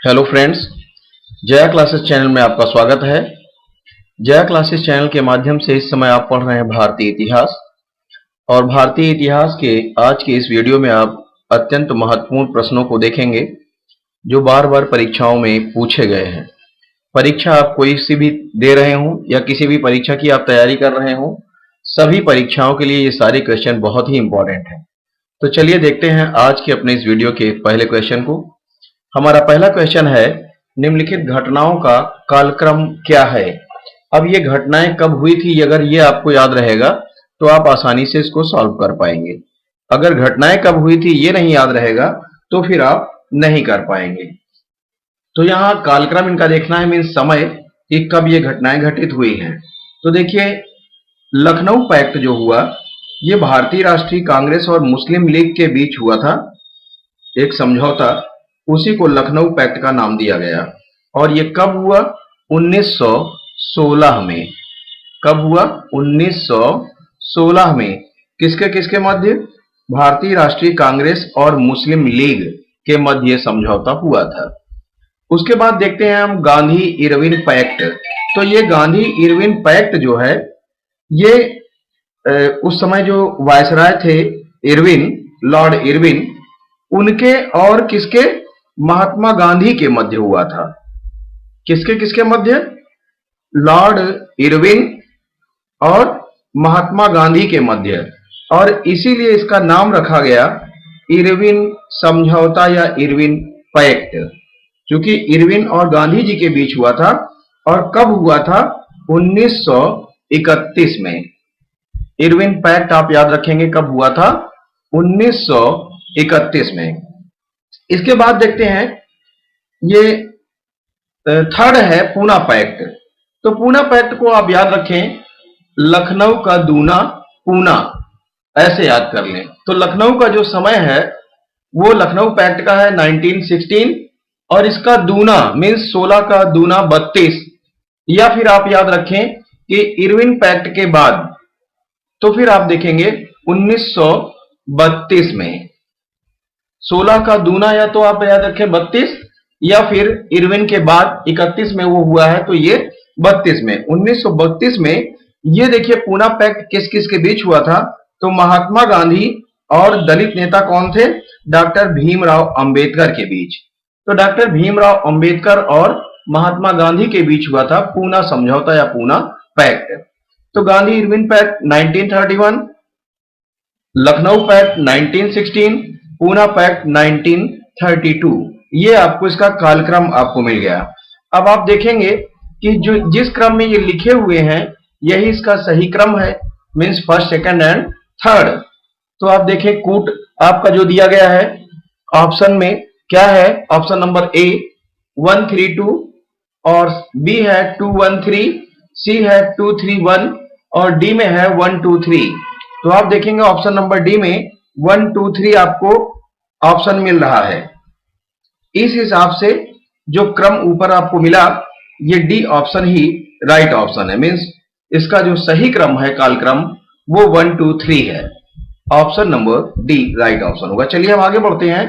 Hello friends, Jaya classes channel में आपका स्वागत है। जया क्लासेस चैनल के माध्यम से इस समय आप पढ़ रहे हैं भारतीय इतिहास और भारतीय इतिहास के आज के इस वीडियो में आप अत्यंत महत्वपूर्ण प्रश्नों को देखेंगे जो बार बार परीक्षाओं में पूछे गए हैं। परीक्षा आप कोई सी भी दे रहे हों या किसी भी परीक्षा की आप तैयारी कर रहे हों, सभी परीक्षाओं के लिए ये सारे क्वेश्चन बहुत ही इंपॉर्टेंट हैं। तो चलिए देखते हैं आज के अपने इस वीडियो के पहले क्वेश्चन को। हमारा पहला क्वेश्चन है, निम्नलिखित घटनाओं का कालक्रम क्या है। अब ये घटनाएं कब हुई थी, अगर ये आपको याद रहेगा तो आप आसानी से इसको सॉल्व कर पाएंगे। अगर घटनाएं कब हुई थी ये नहीं याद रहेगा तो फिर आप नहीं कर पाएंगे। तो यहाँ कालक्रम इनका देखना है, मीन समय कि कब ये घटनाएं घटित हुई हैं। तो देखिए, लखनऊ पैक्ट जो हुआ ये भारतीय राष्ट्रीय कांग्रेस और मुस्लिम लीग के बीच हुआ था, एक समझौता, उसी को लखनऊ पैक्ट का नाम दिया गया। और ये कब हुआ? 1916 में। कब हुआ? 1916 में। किसके किसके मध्य? भारतीय राष्ट्रीय कांग्रेस और मुस्लिम लीग के मध्य समझौता हुआ था। उसके बाद देखते हैं हम गांधी इरविन पैक्ट। तो ये गांधी इरविन पैक्ट जो है ये उस समय जो वायसराय थे इरविन, लॉर्ड इरविन, उनके और किसके? महात्मा गांधी के मध्य हुआ था। किसके किसके मध्य? लॉर्ड इरविन और महात्मा गांधी के मध्य। और इसीलिए इसका नाम रखा गया इरविन समझौता या इरविन पैक्ट, क्योंकि इरविन और गांधी जी के बीच हुआ था। और कब हुआ था? 1931 में। इरविन पैक्ट आप याद रखेंगे कब हुआ था? 1931 में। इसके बाद देखते हैं, ये थर्ड है पूना पैक्ट। तो पूना पैक्ट को आप याद रखें, लखनऊ का दूना पूना, ऐसे याद कर लें। तो लखनऊ का जो समय है वो लखनऊ पैक्ट का है 1916 और इसका दूना मीन्स 16 का दूना 32। या फिर आप याद रखें कि इरविन पैक्ट के बाद तो फिर आप देखेंगे 1932 में। 16 का दूना या तो आप याद रखें 32, या फिर इरविन के बाद 31 में वो हुआ है तो ये 32 में। 1932 में ये देखिए पूना पैक्ट किस किस के बीच हुआ था? तो महात्मा गांधी और दलित नेता कौन थे? डॉक्टर भीमराव अंबेडकर के बीच। तो डॉक्टर भीमराव अंबेडकर और महात्मा गांधी के बीच हुआ था पूना समझौता या पूना पैक्ट। तो Gandhi Irwin pact 1931, Lucknow pact 1916, Poona pact 1932। ये आपको इसका कालक्रम आपको मिल गया। अब आप देखेंगे कि जो जिस क्रम में ये लिखे हुए हैं यही इसका सही क्रम है, means first, second and third. तो आप देखें कूट आपका जो दिया गया है ऑप्शन में क्या है? ऑप्शन नंबर ए 132 और बी है 213, सी है 231 और डी में है 123। तो आप देखेंगे ऑप्शन नंबर डी में 123 आपको ऑप्शन मिल रहा है। इस हिसाब से जो क्रम ऊपर आपको मिला ये डी ऑप्शन ही राइट ऑप्शन है, मींस इसका जो सही क्रम है कालक्रम वो 1 2 3 है। Option number D right option होगा। चलिए हम आगे बढ़ते हैं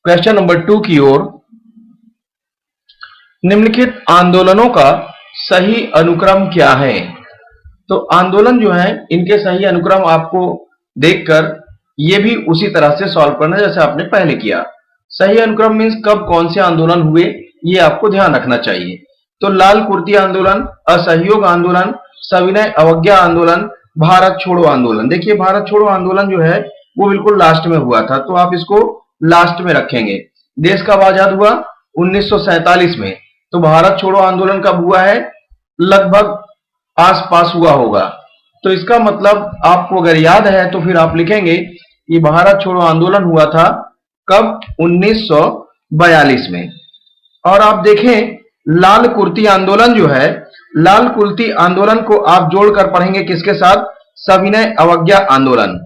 क्वेश्चन नंबर 2 की ओर। निम्नलिखित आंदोलनों का सही अनुक्रम क्या है? तो आंदोलन जो है इनके सही अनुक्रम आपको देखकर ये भी उसी तरह से सॉल्व करना जैसे आपने पहले किया। सही अनुक्रम मीन्स कब कौन से आंदोलन हुए ये आपको ध्यान रखना चाहिए। तो लाल कुर्ती आंदोलन, असहयोग आंदोलन, सविनय अवज्ञा आंदोलन, भारत छोड़ो आंदोलन। देखिए भारत छोड़ो आंदोलन जो है वो बिल्कुल लास्ट में हुआ था, तो आप इसको लास्ट में रखेंगे। देश कब आजाद हुआ? 1947 में। तो भारत छोड़ो आंदोलन कब हुआ है? लगभग आसपास हुआ होगा। तो इसका मतलब आपको अगर याद है तो फिर आप लिखेंगे कि भारत छोड़ो आंदोलन हुआ था कब? 1942 में। और आप देखें लाल कुर्ती आंदोलन जो है, लाल कुर्ती आंदोलन को आप जोड़कर पढ़ेंगे किसके साथ? सविनय अवज्ञा आंदोलन।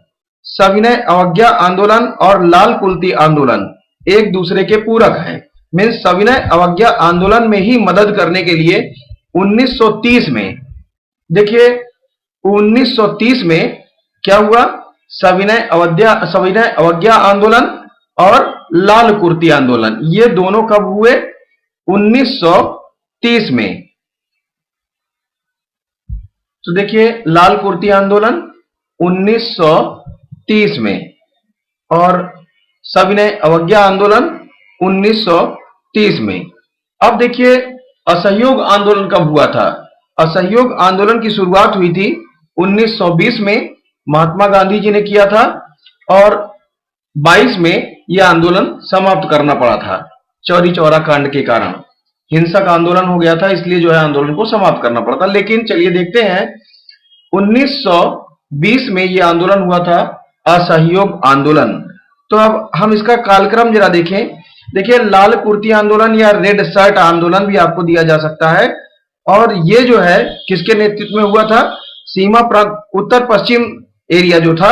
सविनय अवज्ञा आंदोलन और लाल कुर्ती आंदोलन एक दूसरे के पूरक हैं, मीन्स सविनय अवज्ञा आंदोलन में ही मदद करने के लिए 1930 में, देखिए 1930 में क्या हुआ? सविनय अवज्ञा आंदोलन और लाल कुर्ती आंदोलन, ये दोनों कब हुए? 1930 में। तो देखिए लाल कुर्ती आंदोलन 1930 में और सविनय अवज्ञा आंदोलन 1930 में। अब देखिए असहयोग आंदोलन कब हुआ था? असहयोग आंदोलन की शुरुआत हुई थी 1920 में, महात्मा गांधी जी ने किया था और 22 में यह आंदोलन समाप्त करना पड़ा था चौरी चौरा कांड के कारण। हिंसक आंदोलन हो गया था, इसलिए जो है आंदोलन को समाप्त करना पड़ा था। लेकिन चलिए देखते हैं 1920 में यह आंदोलन हुआ था, असहयोग आंदोलन। तो अब हम इसका कालक्रम जरा देखें। देखिए लाल कुर्ती आंदोलन या रेड शर्ट आंदोलन भी आपको दिया जा सकता है, और ये जो है किसके नेतृत्व में हुआ था? सीमा प्रांत, उत्तर पश्चिम एरिया जो था,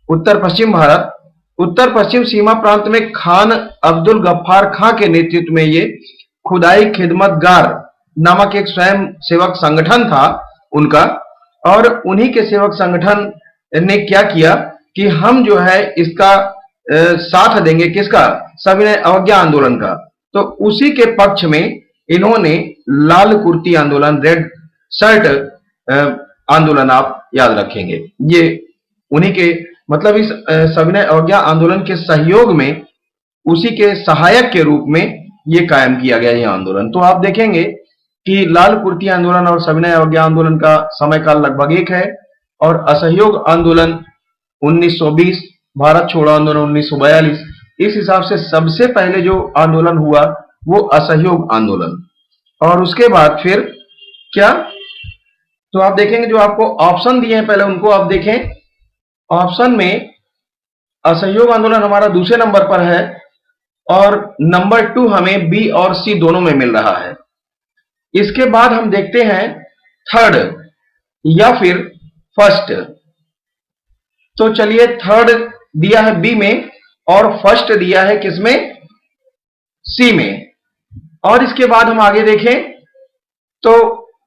उत्तर पश्चिम भारत, उत्तर पश्चिम सीमा प्रांत में खान अब्दुल गफ्फार खां के नेतृत्व में ये खुदाई खिदमतगार नामक एक स्वयं सेवक संगठन था उनका। और उन्हीं के सेवक संगठन ने क्या किया कि हम जो है इसका साथ देंगे, किसका? सविनय अवज्ञा आंदोलन का। तो उसी के पक्ष में इन्होंने लाल कुर्ती आंदोलन, रेड शर्ट आंदोलन आप याद रखेंगे, ये उन्हीं के, मतलब इस सविनय अवज्ञा आंदोलन के सहयोग में, उसी के सहायक के रूप में ये कायम किया गया ये आंदोलन। तो आप देखेंगे कि लाल कुर्ती आंदोलन और सविनय अवज्ञा आंदोलन का समय काल लगभग एक है, और असहयोग आंदोलन 1920, भारत छोड़ो आंदोलन 1942। इस हिसाब से सबसे पहले जो आंदोलन हुआ वो असहयोग आंदोलन। और उसके बाद फिर क्या? तो आप देखेंगे जो आपको ऑप्शन दिए हैं पहले उनको आप देखें। ऑप्शन में असहयोग आंदोलन हमारा दूसरे नंबर पर है, और नंबर 2 हमें बी और सी दोनों में मिल रहा है। इसके बाद हम देखते हैं थर्ड या फिर फर्स्ट। तो चलिए थर्ड दिया है बी में और फर्स्ट दिया है किसमें? सी में। और इसके बाद हम आगे देखें तो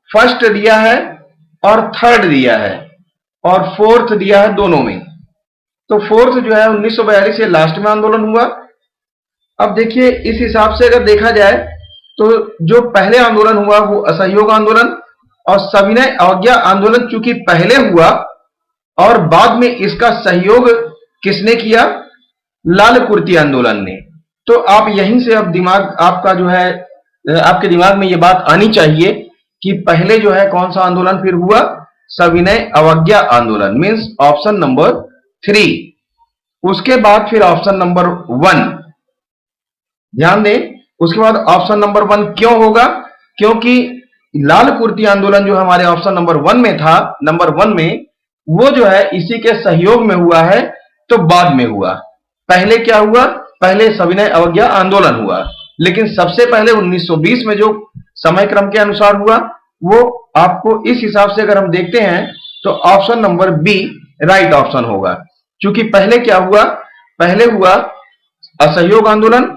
फर्स्ट दिया है और थर्ड दिया है और फोर्थ दिया है दोनों में। तो फोर्थ जो है 1942 से लास्ट में आंदोलन हुआ। अब देखिए इस हिसाब से अगर देखा जाए तो जो पहले आंदोलन हुआ वो असहयोग आंदोलन, और सविनय अवज्ञा आंदोलन चूंकि पहले हुआ और बाद में इसका सहयोग किसने किया? लाल कुर्ती आंदोलन ने। तो आप यहीं से अब दिमाग आपका जो है, आपके दिमाग में ये बात आनी चाहिए कि पहले जो है कौन सा आंदोलन फिर हुआ? सविनय अवज्ञा आंदोलन, मींस ऑप्शन नंबर 3। उसके बाद फिर ऑप्शन नंबर 1, ध्यान दें। उसके बाद ऑप्शन नंबर 1 क्यों होगा? क्योंकि लाल कुर्ती आंदोलन जो हमारे ऑप्शन नंबर 1 में था, नंबर 1 में, वो जो है इसी के सहयोग में हुआ है, तो बाद में हुआ। पहले क्या हुआ? पहले सविनय अवज्ञा आंदोलन हुआ, लेकिन सबसे पहले 1920 में जो समय क्रम के अनुसार हुआ वो आपको इस हिसाब से अगर हम देखते हैं तो option number B right option होगा। क्योंकि पहले क्या हुआ? पहले हुआ असहयोग आंदोलन,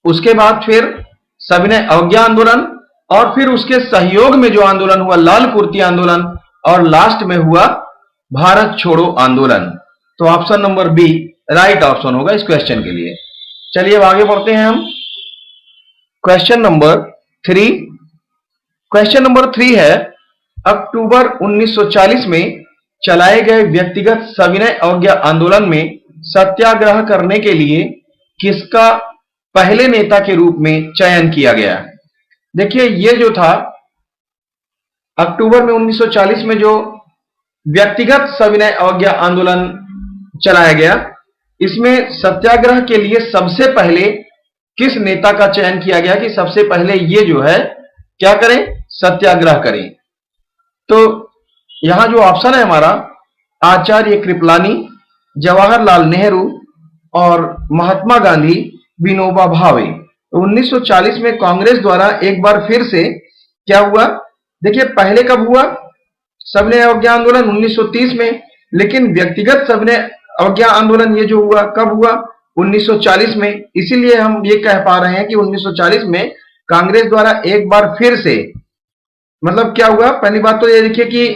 उसके बाद फिर सविनय अवज्ञा आंदोलन, और फिर उसके सहयोग में जो आंदोलन हुआ लाल कुर्ती आंदोलन, और लास्ट में हुआ भारत छोड़ो आंदोलन। तो option number B right option होगा इस क्वेश्चन के लिए। चलिए अब आगे बढ़ते हैं हम। Question number 3। क्वेश्चन नंबर 3 है, अक्टूबर 1940 में चलाए गए व्यक्तिगत सविनय अवज्ञा आंदोलन में सत्याग्रह करने के लिए किसका पहले नेता के रूप में चयन किया गया? देखिए ये जो था अक्टूबर में 1940 में जो व्यक्तिगत सविनय अवज्ञा आंदोलन चलाया गया, इसमें सत्याग्रह के लिए सबसे पहले किस नेता का चयन किया गया कि सबसे पहले ये जो है क्या करें? सत्याग्रह करें। तो यहां जो ऑप्शन है हमारा, आचार्य कृपलानी, जवाहरलाल नेहरू और महात्मा गांधी विनोबा भावे। तो 1940 में कांग्रेस द्वारा एक बार फिर से क्या हुआ? देखिए पहले कब हुआ सविनय अवज्ञा आंदोलन? 1930 में। लेकिन व्यक्तिगत सविनय अवज्ञा आंदोलन ये जो हुआ कब हुआ? 1940 में। इसीलिए हम ये कह पा रहे हैं कि 1940 में कांग्रेस द्वारा एक बार फिर से, मतलब क्या हुआ? पहली बात तो ये देखिए कि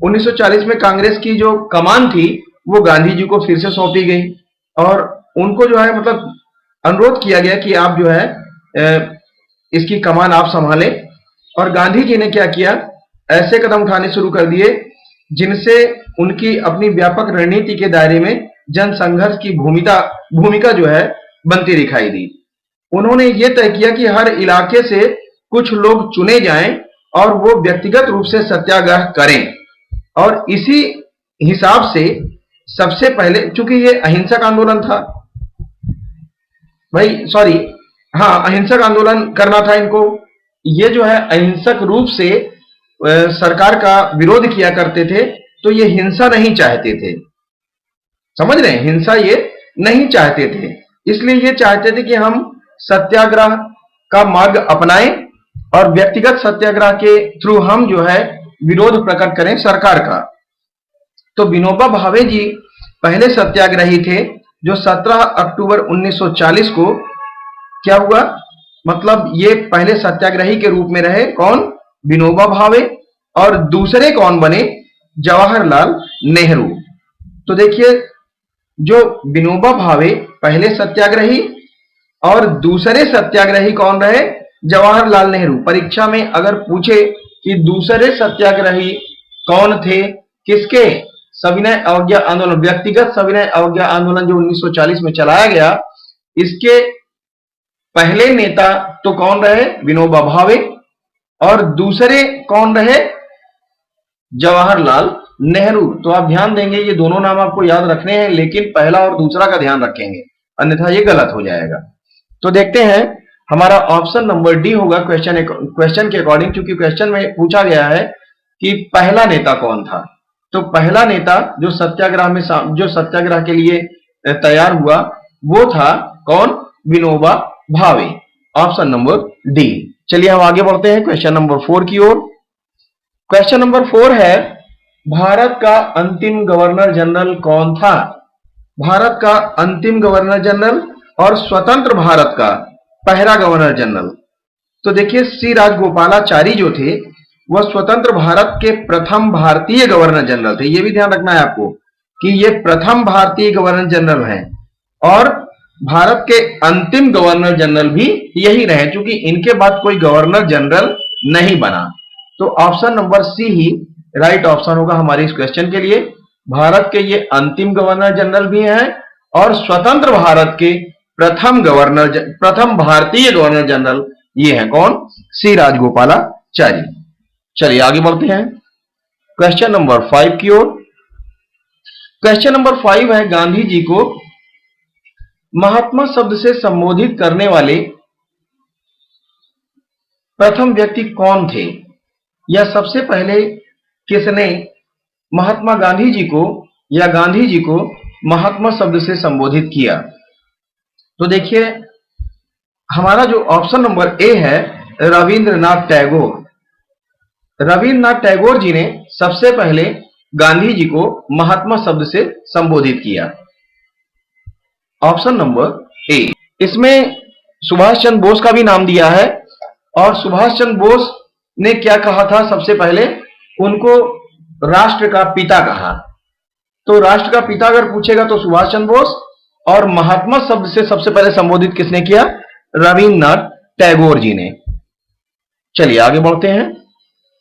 1940 में कांग्रेस की जो कमान थी वो गांधी जी को फिर से सौंपी गई, और उनको जो है मतलब अनुरोध किया गया कि आप जो है इसकी कमान आप संभालें। और गांधी जी ने क्या किया, ऐसे कदम उठाने शुरू कर दिए जिनसे उनकी अपनी व्यापक रणनीति के दायरे में जन संघर्ष की भूमिका जो है बनती दिखाई दी। उन्होंने ये तय किया कि हर इलाके से कुछ लोग चुने जाएं और वो व्यक्तिगत रूप से सत्याग्रह करें। और इसी हिसाब से सबसे पहले, चूंकि ये अहिंसक आंदोलन था भाई, सॉरी, हाँ, अहिंसक आंदोलन करना था इनको। ये जो है अहिंसक रूप से सरकार का विरोध किया करते थे, तो ये हिंसा नहीं चाहते थे, समझ रहे हैं, हिंसा ये नहीं चाहते थे। इसलिए ये चाहते थे कि हम सत्याग्रह का मार्ग अपनाएं और व्यक्तिगत सत्याग्रह के थ्रू हम जो है विरोध प्रकट करें सरकार का। तो विनोबा भावे जी पहले सत्याग्रही थे जो 17 अक्टूबर 1940 को क्या हुआ, मतलब ये पहले सत्याग्रही के रूप में रहे कौन, विनोबा भावे। और दूसरे कौन बने, जवाहरलाल नेहरू। तो देखिए, जो विनोबा भावे पहले सत्याग्रही और दूसरे सत्याग्रही कौन रहे, जवाहरलाल नेहरू। परीक्षा में अगर पूछे कि दूसरे सत्याग्रही कौन थे, किसके, सविनय अवज्ञा आंदोलन, व्यक्तिगत सविनय अवज्ञा आंदोलन जो 1940 में चलाया गया, इसके पहले नेता तो कौन रहे, विनोबा भावे, और दूसरे कौन रहे, जवाहरलाल नेहरू। तो आप ध्यान देंगे, ये दोनों नाम आपको याद रखने हैं, लेकिन पहला और दूसरा का ध्यान रखेंगे, अन्यथा ये गलत हो जाएगा। तो देखते हैं, हमारा ऑप्शन नंबर डी होगा क्वेश्चन के अकॉर्डिंग, क्योंकि क्वेश्चन में पूछा गया है कि पहला नेता कौन था। तो पहला नेता जो सत्याग्रह के लिए तैयार हुआ वो था कौन, Vinoba Bhave. Option number D. चलिए हम आगे बढ़ते हैं क्वेश्चन नंबर 4 की ओर। क्वेश्चन नंबर 4 है, भारत का अंतिम गवर्नर जनरल कौन था। भारत का अंतिम गवर्नर जनरल और स्वतंत्र भारत का पहला गवर्नर जनरल। तो देखिए, सी राजगोपालाचारी जो थे वह स्वतंत्र भारत के प्रथम भारतीय गवर्नर जनरल थे। यह भी ध्यान रखना है आपको कि ये प्रथम भारतीय गवर्नर जनरल हैं, और भारत के अंतिम गवर्नर जनरल भी यही रहे, क्योंकि इनके बाद कोई गवर्नर जनरल नहीं बना। तो ऑप्शन नंबर सी ही राइट ऑप्शन होगा हमारे इस क्वेश्चन के लिए। भारत के ये अंतिम गवर्नर जनरल भी हैं और स्वतंत्र भारत के प्रथम भारतीय गवर्नर जनरल ये हैं कौन, सी राजगोपालाचारी। चलिए आगे बढ़ते हैं क्वेश्चन नंबर 5 की ओर। क्वेश्चन नंबर 5 है, गांधी जी को महात्मा शब्द से संबोधित करने वाले प्रथम व्यक्ति कौन थे, या सबसे पहले किसने महात्मा गांधी जी को या गांधी जी को महात्मा शब्द से संबोधित किया। तो देखिए, हमारा जो ऑप्शन नंबर ए है, रविंद्रनाथ टैगोर। रविंद्रनाथ टैगोर जी ने सबसे पहले गांधी जी को महात्मा शब्द से संबोधित किया। Option number A. इसमें सुभाष चंद्र बोस का भी नाम दिया है, और सुभाष चंद्र बोस ने क्या कहा था, सबसे पहले उनको राष्ट्र का पिता कहा। तो राष्ट्र का पिता अगर पूछेगा तो सुभाष चंद्र बोस, और महात्मा शब्द से सबसे पहले संबोधित किसने किया, रविंद्रनाथ टैगोर जी ने। चलिए आगे बढ़ते हैं।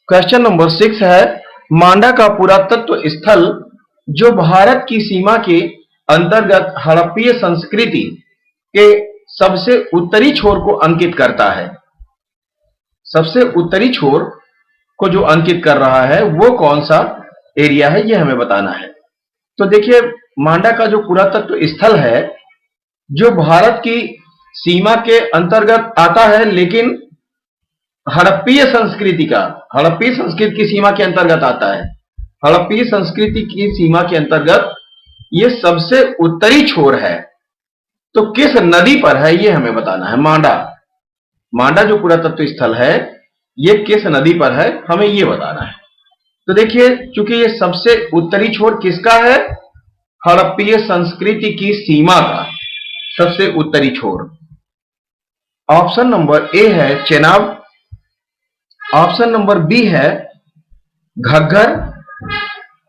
क्वेश्चन नंबर 6 है, मांडा का पुरातत्व स्थल जो भारत की सीमा के अंतर्गत हड़प्पीय संस्कृति के सबसे उत्तरी छोर को अंकित करता है। सबसे उत्तरी छोर को जो अंकित कर रहा है वो कौन सा एरिया है, ये हमें बताना है। तो देखिए, मांडा का जो पुरातत्व स्थल है जो भारत की सीमा के अंतर्गत आता है, लेकिन हड़प्पीय संस्कृति की सीमा के अंतर्गत आता है। हड़प्पीय संस्कृति की सीमा के अंतर्गत ये सबसे उत्तरी छोर है। तो किस नदी पर है ये हमें बताना है। मांडा जो पुरातत्व स्थल है ये किस नदी पर है, हमें ये बताना है। तो देखिए, चूंकि ये सबसे उत्तरी छोर किसका है, हड़प्पीय संस्कृति की सीमा का सबसे उत्तरी छोर। ऑप्शन नंबर ए है चेनाब, ऑप्शन नंबर बी है घग्गर,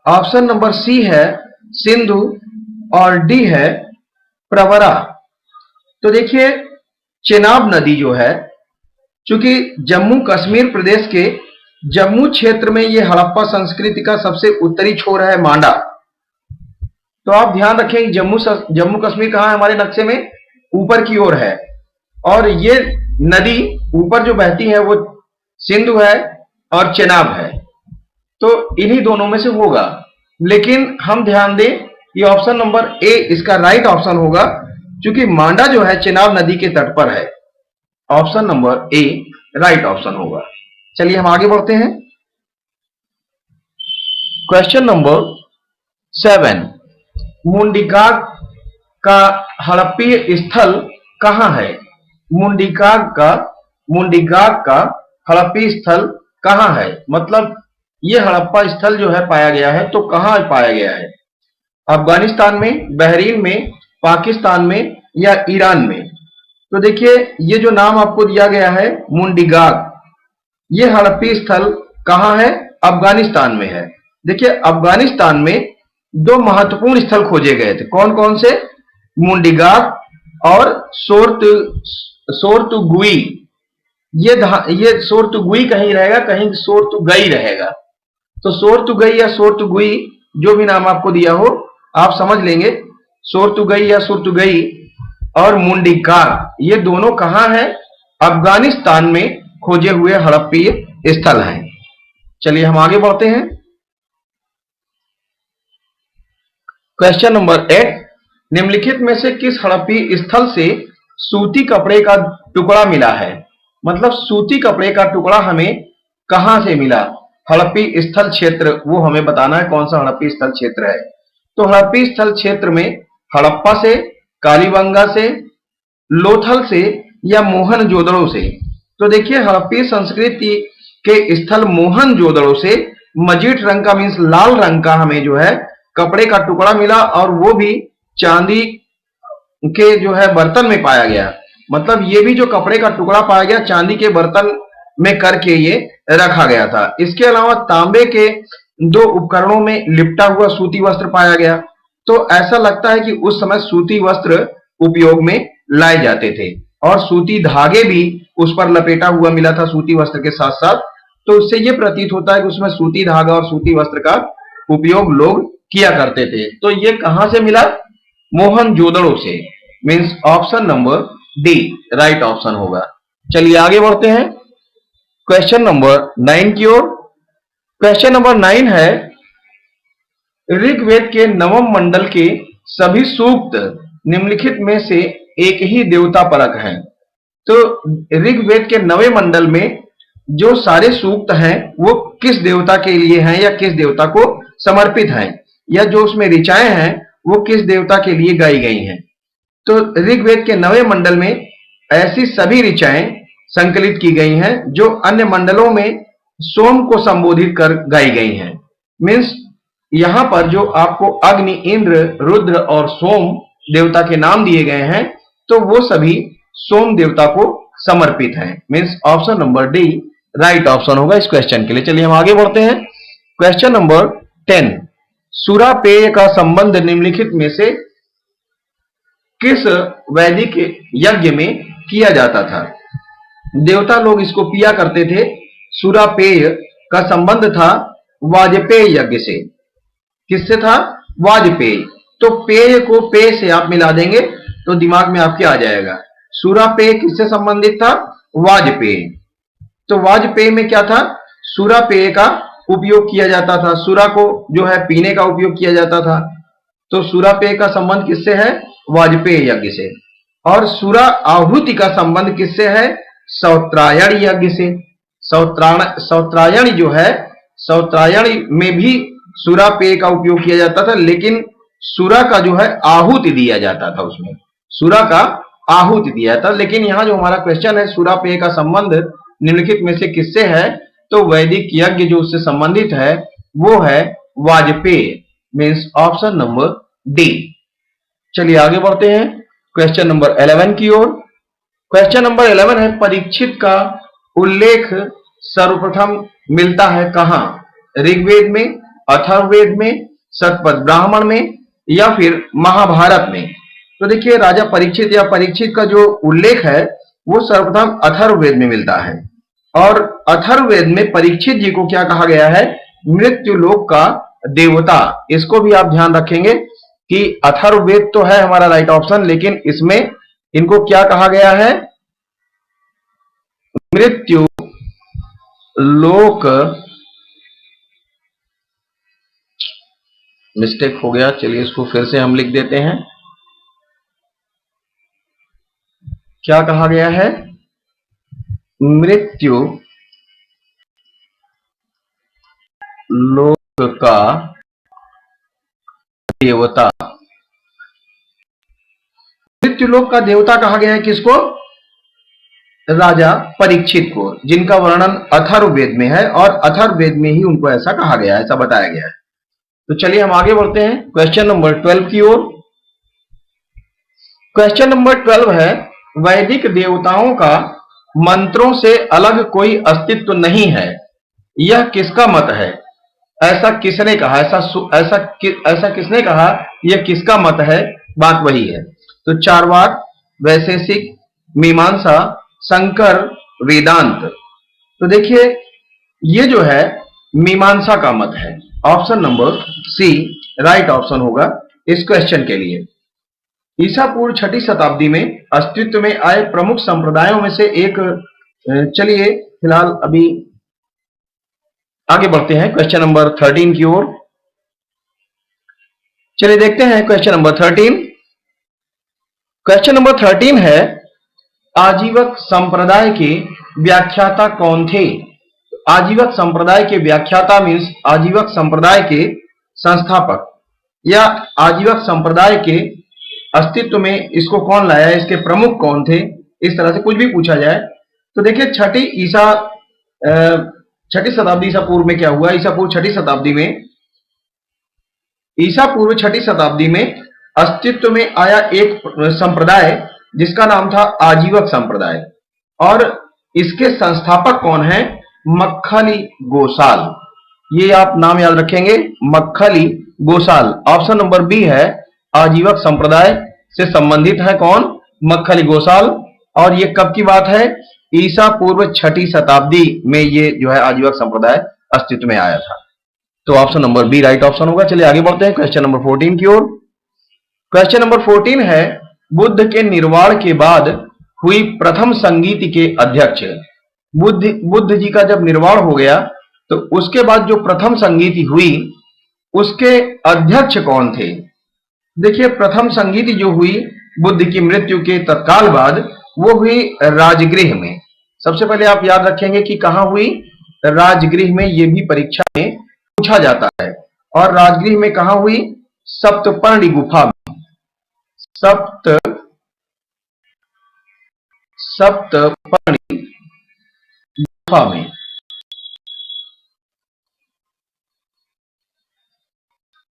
ऑप्शन नंबर सी है सिंधु, और डी है प्रवरा। तो देखिए, चेनाब नदी जो है, चूंकि जम्मू कश्मीर प्रदेश के जम्मू क्षेत्र में ये हड़प्पा संस्कृति का सबसे उत्तरी छोर है मांडा। तो आप ध्यान रखें कि जम्मू कश्मीर कहाँ है हमारे नक्शे में, ऊपर की ओर है, और ये नदी ऊपर जो बहती है वो सिंधु है और चेनाब है। तो इन्हीं दोनों में से होगा, लेकिन हम ध्यान दें ये ऑप्शन नंबर ए इसका राइट ऑप्शन होगा, क्योंकि मांडा जो है चेनाब नदी के तट पर है। Option number A right option होगा। चलिए हम आगे बढ़ते हैं। क्वेश्चन नंबर 7, मुंडिकाग का हड़प्पीय स्थल कहां है? मुंडिकाग का हड़प्पीय स्थल कहां है, मतलब ये हड़प्पा स्थल जो है पाया गया है, तो कहां पाया गया है? अफगानिस्तान में, बहरीन में, पाकिस्तान में या ईरान में? तो देखिए ये जो नाम आपको दिया गया है मुंडिगाग, ये हड़प्पी स्थल कहां है? अफगानिस्तान में है। देखिए अफगानिस्तान में दो महत्वपूर्ण स्थल खोजे गए थे, कौन कौन से? मुंडिगाग और सोर्तुगुई। ये सोर्तुगुई कहीं रहेगा, कहीं सोर्तुगई रहेगा। तो सोर्तुगई या सोर्तुगुई जो भी नाम आपको दिया हो आप समझ लेंगे, सोर्तुगई या सोर्तुगई और मुंडिकाग ये दोनों कहां हैं? अफगानिस्तान में खोजे हुए हड़प्पीय स्थल हैं। चलिए हम आगे बढ़ते हैं। क्वेश्चन नंबर 8, निम्नलिखित में से किस हड़प्पीय स्थल से सूती कपड़े का टुकड़ा मिला है? मतलब सूती कपड़े का टुकड़ा हमें कहां से मिला? हड़प्पी स्थल क्षेत्र वो हमें बताना है, कौन सा हड़प्पी स्थल क्षेत्र है। तो हड़प्पी स्थल क्षेत्र में हड़प्पा से, कालीबंगा से, लोथल से या मोहनजोदड़ो से? तो देखिए हड़प्पी संस्कृति के स्थल मोहनजोदड़ो से मजीठ रंग का मीन्स लाल रंग का हमें जो है कपड़े का टुकड़ा मिला, और वो भी चांदी के जो है बर्तन में पाया गया। मतलब ये भी जो कपड़े का टुकड़ा पाया गया चांदी के बर्तन में करके ये रखा गया था। इसके अलावा तांबे के दो उपकरणों में लिपटा हुआ सूती वस्त्र पाया गया। तो ऐसा लगता है कि उस समय सूती वस्त्र उपयोग में लाए जाते थे, और सूती धागे भी उस पर लपेटा हुआ मिला था सूती वस्त्र के साथ साथ। तो उससे यह प्रतीत होता है कि उसमें सूती धागा और सूती वस्त्र का उपयोग लोग किया करते थे। तो ये कहां से मिला? मोहनजोदड़ो से। Means option number D right option होगा। चलिए आगे बढ़ते हैं क्वेश्चन नंबर 9 की ओर। क्वेश्चन नंबर 9 है, ऋग्वेद के नवम मंडल के सभी सूक्त निम्नलिखित में से एक ही देवता परक हैं। तो ऋग्वेद के नवे मंडल में जो सारे सूक्त हैं वो किस देवता के लिए हैं या किस देवता को समर्पित हैं, या जो उसमें ऋचाएं हैं वो किस देवता के लिए गाई गई हैं। तो ऋग्वेद के नवे मंडल में ऐसी सभी ऋचाएं संकलित की गई हैं जो अन्य मंडलों में सोम को संबोधित कर गाई गई हैं। मीन्स यहां पर जो आपको अग्नि, इंद्र, रुद्र और सोम देवता के नाम दिए गए हैं, तो वो सभी सोम देवता को समर्पित हैं। Means option number D right option होगा इस क्वेश्चन के लिए। चलिए हम आगे बढ़ते हैं। क्वेश्चन नंबर 10, सुरापेय का संबंध निम्नलिखित में से किस वैदिक यज्ञ में किया जाता था? देवता लोग इसको पिया करते थे। सुरापेय का संबंध था वाजपेय यज्ञ से। किससे था? वाजपेय। तो पेय को पेय से आप मिला देंगे तो दिमाग में आपके आ जाएगा। सुरापेय किससे संबंधित था? वाजपेय। तो वाजपेय में क्या था? सुरापेय का उपयोग किया जाता था। सुरा को जो है पीने का उपयोग किया जाता था। तो सुरापेय का संबंध किससे है? वाजपेय यज्ञ से। और सुरा आहुति का संबंध किससे है? सौत्रायण यज्ञ से। सौत्रायण जो है, सौत्रायण में भी सुरापेय का उपयोग किया जाता था, लेकिन सुरा का जो है आहुति दिया जाता था, उसमें सुरा का आहुति दिया था। लेकिन यहाँ जो हमारा क्वेश्चन है सुरापेय का संबंध निम्नलिखित में से किससे है, तो वैदिक यज्ञ जो उससे संबंधित है वो है वाजपेय। Means option number D. चलिए आगे बढ़ते हैं क्वेश्चन नंबर 11 की ओर। क्वेश्चन नंबर 11 है, परीक्षित का उल्लेख सर्वप्रथम मिलता है कहां? ऋग्वेद में, अथर्ववेद में, शतपथ ब्राह्मण में या फिर महाभारत में? तो देखिए राजा परीक्षित या परीक्षित का जो उल्लेख है वो सर्वप्रथम अथर्ववेद में मिलता है। और अथर्ववेद में परीक्षित जी को क्या कहा गया है? मृत्युलोक का देवता। इसको भी आप ध्यान रखेंगे कि अथर्ववेद तो है हमारा राइट ऑप्शन, लेकिन इसमें इनको क्या कहा गया है? मृत्यु लोक, मिस्टेक हो गया, चलिए इसको फिर से हम लिख देते हैं। क्या कहा गया है? मृत्यु लोक का देवता। मृत्युलोक का देवता कहा गया है किसको? राजा परीक्षित को, जिनका वर्णन अथर्ववेद में है और अथर्ववेद में ही उनको ऐसा कहा गया है, ऐसा बताया गया है। तो चलिए हम आगे बढ़ते हैं क्वेश्चन नंबर 12 की ओर। क्वेश्चन नंबर 12 है, वैदिक देवताओं का मंत्रों से अलग कोई अस्तित्व नहीं है, यह किसका मत है? ऐसा किसने कहा? ऐसा किसने कहा? यह किसका मत है? बात वही है। तो चार्वाक, वैशेषिक, मीमांसा, शंकर, वेदांत। तो देखिए ये जो है मीमांसा का मत है। Option number C right option होगा इस क्वेश्चन के लिए। ईसा पूर्व 6ठी शताब्दी में अस्तित्व में आए प्रमुख संप्रदायों में से एक। चलिए फिलहाल अभी आगे बढ़ते हैं क्वेश्चन नंबर 13 की ओर। चलिए देखते हैं क्वेश्चन नंबर 13। क्वेश्चन नंबर 13 है, आजीवक संप्रदाय के व्याख्याता कौन थे? आजीवक संप्रदाय के व्याख्याता मीन्स आजीवक संप्रदाय के संस्थापक या आजीवक संप्रदाय के अस्तित्व में इसको कौन लाया, इसके प्रमुख कौन थे, इस तरह से कुछ भी पूछा जाए। तो देखिए छठी शताब्दी ईसा पूर्व में क्या हुआ? ईसा पूर्व छठी शताब्दी में अस्तित्व में आया एक संप्रदाय जिसका नाम था आजीवक संप्रदाय, और इसके संस्थापक कौन है? मक्खली गोसाल। ये आप नाम याद रखेंगे, Makkhali Gosala. Option number B है, आजीवक संप्रदाय से संबंधित है कौन? मक्खली गोसाल। और ये कब की बात है? ईसा पूर्व 6ठी शताब्दी में ये जो है आजीवक संप्रदाय अस्तित्व में आया था। तो option number B right option होगा। चलिए आगे बढ़ते हैं क्वेश्चन नंबर 14 की ओर। क्वेश्चन नंबर 14 है, बुद्ध के निर्वाण के बाद हुई प्रथम संगीति के अध्यक्ष। बुद्ध जी का जब निर्वाण हो गया तो उसके बाद जो प्रथम संगीति हुई उसके अध्यक्ष कौन थे? देखिए प्रथम संगीति जो हुई बुद्ध की मृत्यु के तत्काल बाद वो हुई राजगृह में। सबसे पहले आप याद रखेंगे कि कहां हुई? राजगृह में। ये भी परीक्षा में पूछा जाता है। और राजगृह में कहां हुई? सप्तपर्णी गुफा में। सप्तपर्णी गुफा में।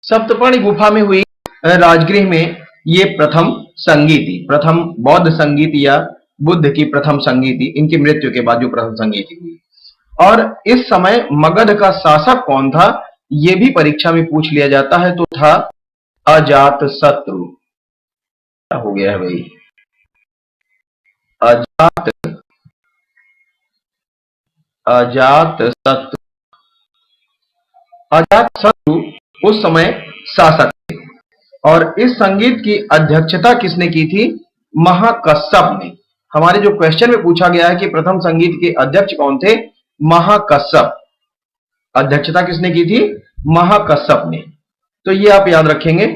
सप्तपर्णी गुफा में हुई राजगृह में ये प्रथम बौद्ध संगीति या बुद्ध की प्रथम संगीति, इनकी मृत्यु के बाद जो प्रथम संगीति हुई। और इस समय मगध का शासक कौन था? ये भी परीक्षा में पूछ लिया जाता है। तो था अजातशत्रु। क्या हो गया है भाई? अजातशत्रु उस समय शासक थे। और इस संगीत की अध्यक्षता किसने की थी? महाकश्यप ने। हमारे जो क्वेश्चन में पूछा गया है कि प्रथम संगीत के अध्यक्ष कौन थे? महाकश्यप। अध्यक्षता किसने की थी? महाकश्यप ने। तो ये आप याद रखेंगे।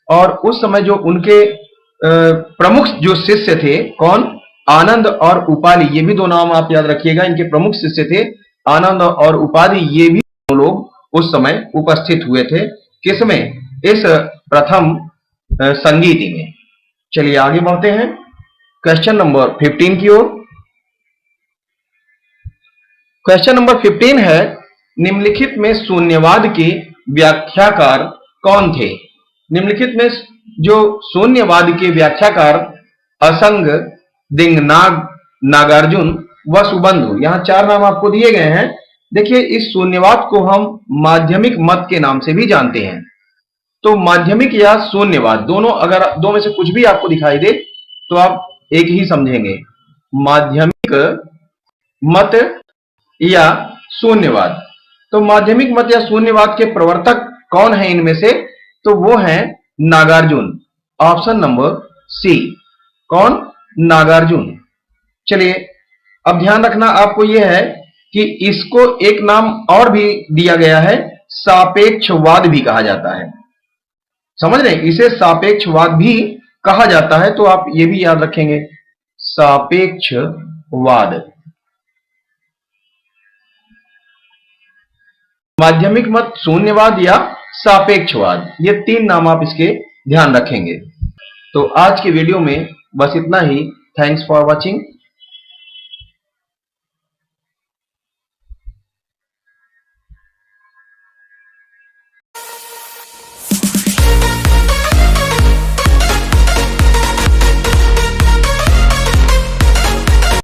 और उस समय जो उनके प्रमुख जो शिष्य थे कौन? आनंद और उपालि। ये भी दो नाम आप याद रखिएगा। इनके प्रमुख शिष्य थे आनंद और उपालि। ये भी दो लोग उस समय उपस्थित हुए थे। किसमें? इस प्रथम संगीति में। चलिए आगे बढ़ते हैं क्वेश्चन नंबर 15 की ओर। क्वेश्चन नंबर 15 है, निम्नलिखित में शून्यवाद के व्याख्याकार कौन थे? निम्नलिखित में जो शून्यवाद के व्याख्याकार असंग, दिंगनाग, नागार्जुन व सुबंधु, यहां 4 नाम आपको दिए गए हैं। देखिए इस शून्यवाद को हम माध्यमिक मत के नाम से भी जानते हैं। तो माध्यमिक या शून्यवाद दोनों, अगर दो में से कुछ भी आपको दिखाई दे तो आप एक ही समझेंगे। माध्यमिक मत या शून्यवाद। तो माध्यमिक मत या शून्यवाद के प्रवर्तक कौन है इनमें से? तो वो हैं नागार्जुन। ऑप्शन नंबर सी। कौन? नागार्जुन। चलिए, अब ध्यान रखना आपको यह है कि इसको एक नाम और भी दिया गया है, सापेक्षवाद भी कहा जाता है। समझ रहे हैं? इसे सापेक्षवाद भी कहा जाता है, तो आप ये भी याद रखेंगे, सापेक्षवाद। माध्यमिक मत, शून्यवाद या सापेक्षवाद, ये तीन नाम आप इसके ध्यान रखेंगे। तो आज की वीडियो में बस इतना ही। Thanks for watching.